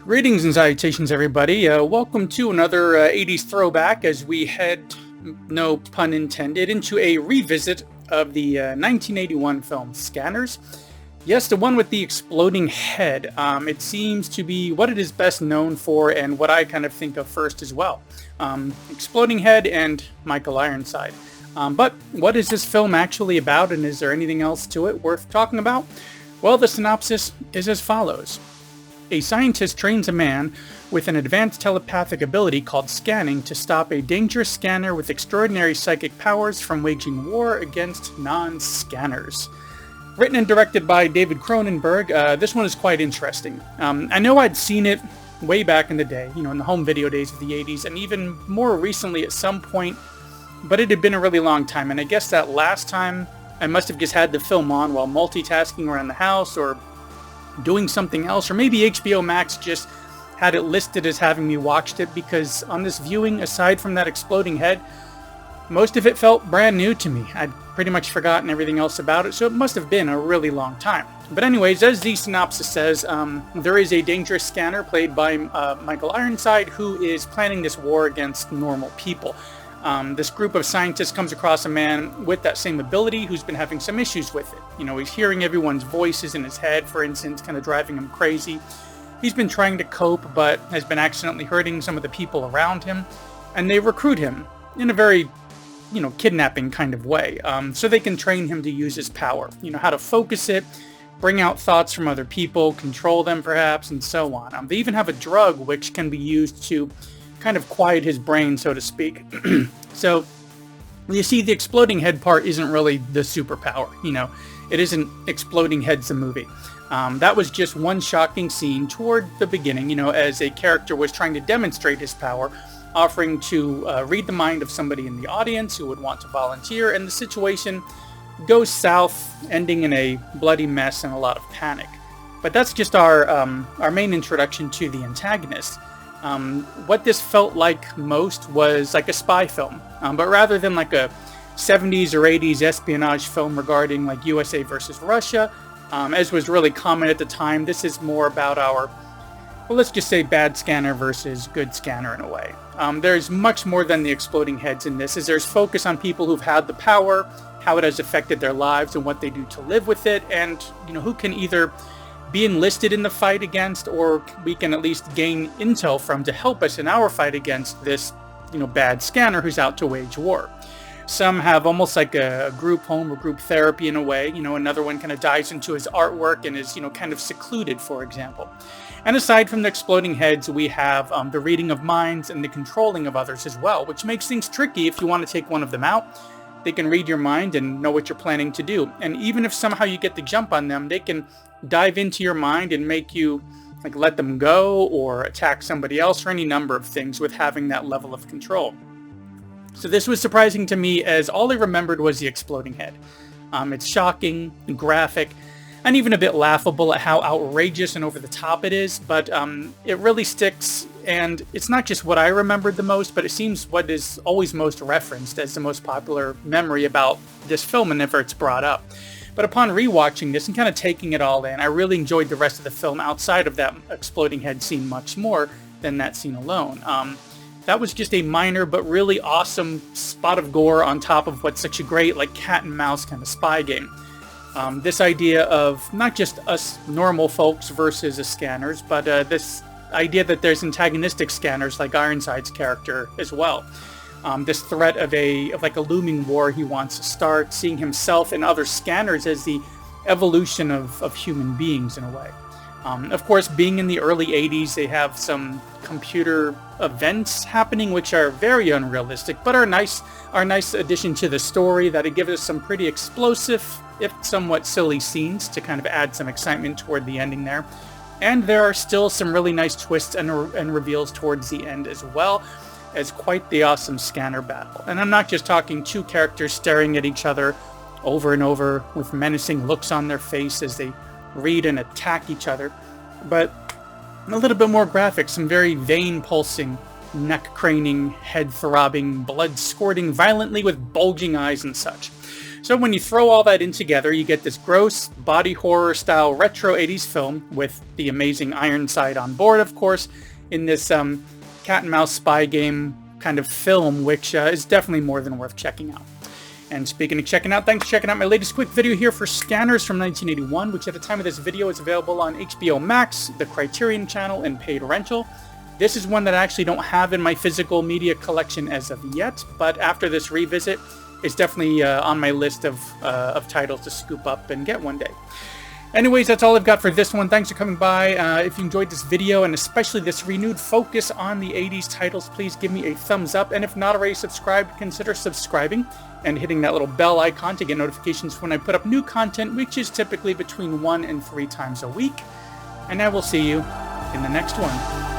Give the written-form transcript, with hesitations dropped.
Greetings and salutations, everybody. Welcome to another 80s throwback as we head, no pun intended, into a revisit of the 1981 film Scanners. Yes, the one with the exploding head. It seems to be what it is best known for and what I kind of think of first as well. Exploding head and Michael Ironside. But what is this film actually about, and is there anything else to it worth talking about? Well, the synopsis is as follows. A scientist trains a man with an advanced telepathic ability called scanning to stop a dangerous scanner with extraordinary psychic powers from waging war against non-scanners. Written and directed by David Cronenberg, this one is quite interesting. I know I'd seen it way back in the day, in the home video days of the 80s, and even more recently at some point, but it had been a really long time, and I guess that last time I must have just had the film on while multitasking around the house or doing something else, or maybe HBO Max just had it listed as having me watched it, because on this viewing, aside from that exploding head, most of it felt brand new to me. I'd pretty much forgotten everything else about it, so it must have been a really long time. But anyways, as the synopsis says, there is a dangerous scanner played by Michael Ironside who is planning this war against normal people. This group of scientists comes across a man with that same ability who's been having some issues with it. He's hearing everyone's voices in his head, for instance, kind of driving him crazy. He's been trying to cope, but has been accidentally hurting some of the people around him, and they recruit him in a very, kidnapping kind of way, so they can train him to use his power, how to focus it, bring out thoughts from other people, control them perhaps, and so on. They even have a drug which can be used to kind of quiet his brain, so to speak. So, you see, the exploding head part isn't really the superpower, It isn't Exploding Heads the movie. That was just one shocking scene toward the beginning, as a character was trying to demonstrate his power, offering to read the mind of somebody in the audience who would want to volunteer, and the situation goes south, ending in a bloody mess and a lot of panic. But that's just our main introduction to the antagonist. What this felt like most was like a spy film, but rather than like a 70s or 80s espionage film regarding like USA versus Russia, as was really common at the time, this is more about our, well, let's just say bad scanner versus good scanner in a way. There's much more than the exploding heads in this, as there's focus on people who've had the power, how it has affected their lives and what they do to live with it, and who can either be enlisted in the fight against, or we can at least gain intel from to help us in our fight against this, bad scanner who's out to wage war. Some have almost like a group home or group therapy in a way. Another one kind of dives into his artwork and is, kind of secluded, for example. And aside from the exploding heads, we have the reading of minds and the controlling of others as well, which makes things tricky if you want to take one of them out. They can read your mind and know what you're planning to do. And even if somehow you get the jump on them, they can dive into your mind and make you let them go or attack somebody else, or any number of things with having that level of control. So this was surprising to me, as all I remembered was the exploding head. It's shocking, graphic, and even a bit laughable at how outrageous and over the top it is, but it really sticks, and it's not just what I remembered the most, but it seems what is always most referenced as the most popular memory about this film whenever it's brought up. But upon rewatching this and kind of taking it all in, I really enjoyed the rest of the film outside of that exploding head scene much more than that scene alone. That was just a minor but really awesome spot of gore on top of what's such a great cat and mouse kind of spy game. This idea of not just us normal folks versus the scanners, but this idea that there's antagonistic scanners like Ironside's character as well. This threat of a looming war he wants to start, seeing himself and other scanners as the evolution of human beings in a way. Of course, being in the early 80s, they have some computer events happening which are very unrealistic, but are nice addition to the story, that it gives us some pretty explosive, if somewhat silly scenes to kind of add some excitement toward the ending there. And there are still some really nice twists and reveals towards the end as well, as quite the awesome scanner battle. And I'm not just talking two characters staring at each other over and over with menacing looks on their face as they read and attack each other, but a little bit more graphic, some very vein-pulsing, neck-craning, head-throbbing, blood squirting violently with bulging eyes and such. So when you throw all that in together, you get this gross body horror style retro 80s film with the amazing Ironside on board, of course, in this cat and mouse spy game kind of film, which is definitely more than worth checking out. And speaking of checking out, thanks for checking out my latest quick video here for Scanners from 1981, which at the time of this video is available on HBO Max, the Criterion Channel, and paid rental. This is one that I actually don't have in my physical media collection as of yet, but after this revisit, it's definitely on my list of titles to scoop up and get one day. Anyways, that's all I've got for this one. Thanks for coming by. If you enjoyed this video, and especially this renewed focus on the 80s titles, please give me a thumbs up. And if not already subscribed, consider subscribing and hitting that little bell icon to get notifications when I put up new content, which is typically between 1 and 3 times a week. And I will see you in the next one.